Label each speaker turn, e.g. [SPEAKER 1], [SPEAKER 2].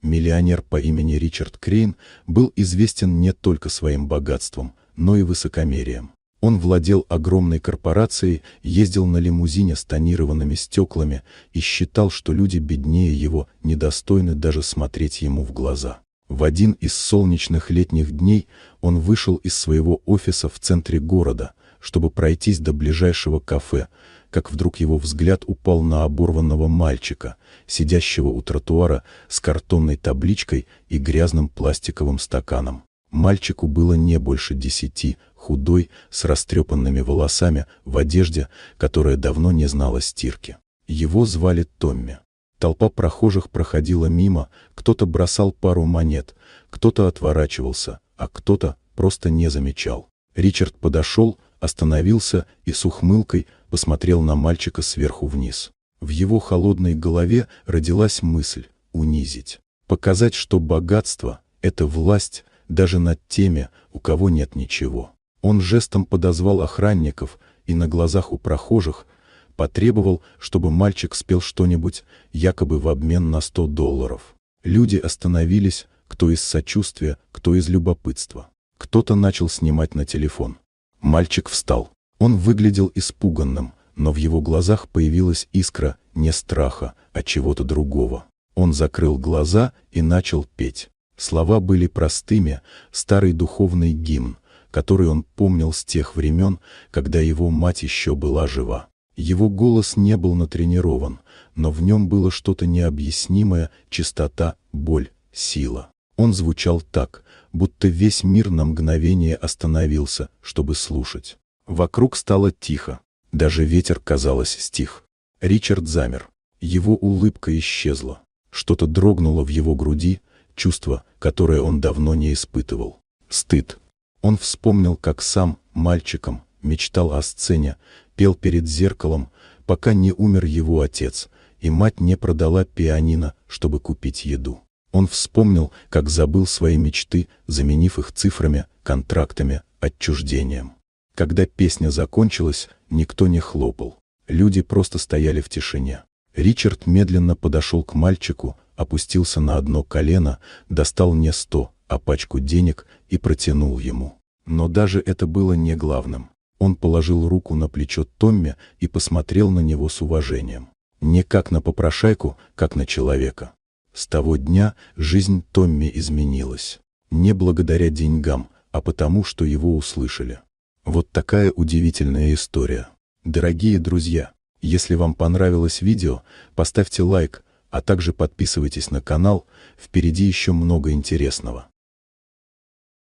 [SPEAKER 1] Миллионер по имени Ричард Крейн был известен не только своим богатством, но и высокомерием. Он владел огромной корпорацией, ездил на лимузине с тонированными стеклами и считал, что люди беднее его недостойны даже смотреть ему в глаза. В один из солнечных летних дней он вышел из своего офиса в центре города, чтобы пройтись до ближайшего кафе, как вдруг его взгляд упал на оборванного мальчика, сидящего у тротуара с картонной табличкой и грязным пластиковым стаканом. Мальчику было не больше 10, худой, с растрепанными волосами, в одежде, которая давно не знала стирки. Его звали Томми. Толпа прохожих проходила мимо, кто-то бросал пару монет, кто-то отворачивался, а кто-то просто не замечал. Ричард подошел, остановился и с ухмылкой посмотрел на мальчика сверху вниз. В его холодной голове родилась мысль — унизить. Показать, что богатство — это власть даже над теми, у кого нет ничего. Он жестом подозвал охранников и на глазах у прохожих потребовал, чтобы мальчик спел что-нибудь, якобы в обмен на $100. Люди остановились, кто из сочувствия, кто из любопытства. Кто-то начал снимать на телефон. Мальчик встал. Он выглядел испуганным, но в его глазах появилась искра не страха, а чего-то другого. Он закрыл глаза и начал петь. Слова были простыми, старый духовный гимн, который он помнил с тех времен, когда его мать еще была жива. Его голос не был натренирован, но в нем было что-то необъяснимое, чистота, боль, сила. Он звучал так, будто весь мир на мгновение остановился, чтобы слушать. Вокруг стало тихо. Даже ветер, казалось, стих. Ричард замер. Его улыбка исчезла. Что-то дрогнуло в его груди, чувство, которое он давно не испытывал. Стыд. Он вспомнил, как сам, мальчиком, мечтал о сцене, пел перед зеркалом, пока не умер его отец, и мать не продала пианино, чтобы купить еду. Он вспомнил, как забыл свои мечты, заменив их цифрами, контрактами, отчуждением. Когда песня закончилась, никто не хлопал. Люди просто стояли в тишине. Ричард медленно подошел к мальчику, опустился на одно колено, достал не 100, а пачку денег и протянул ему. Но даже это было не главным. Он положил руку на плечо Томми и посмотрел на него с уважением. Не как на попрошайку, как на человека. С того дня жизнь Томми изменилась. Не благодаря деньгам, а потому, что его услышали. Вот такая удивительная история. Дорогие друзья, если вам понравилось видео, поставьте лайк, а также подписывайтесь на канал, впереди еще много интересного.